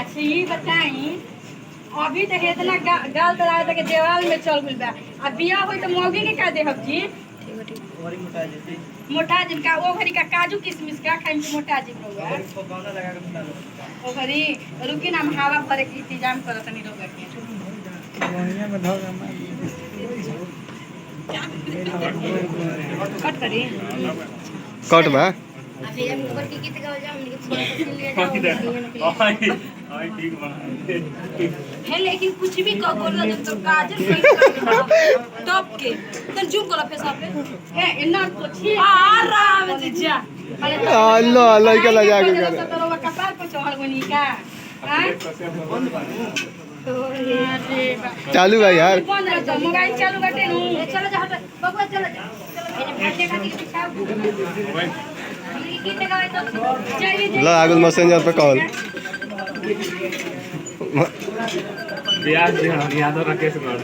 अच्छा ये बताई अभी तक इतना गाल तला तक देवाल में चल गइल बा अब बियाह होई तो मौगी के का देहब जी मोटा जिनका ओ घरी का काजू किशमिश का खाई में मोटा जिन रहुआ ओ घरी रुकी ना हम हवा भरे के इंतजाम करत नहीं रहुआ के बढ़िया में धो कट करी कट बा अभी हम ऊपर की गीत गाओ जाओ हमने थोड़ा सा ले जाओ आई ठीक बा है लेकिन कुछ भी कर बोल जब तो काजल सही टॉप के तो जूम करो फेस पे है इतना पूछी आराम से जा अल्लाह अल्लाह के लगा के कर तो रोवा कपार पे चढ़ गनी का हां चालू भाई यार मोबाइल चालू करते नु चलो जा हट बबुआ चलो जा भाटे खाती के पीछा गीत गावे तो चाहिए ला आगुल मैसेंजर पे कॉल याद रखेश गढ़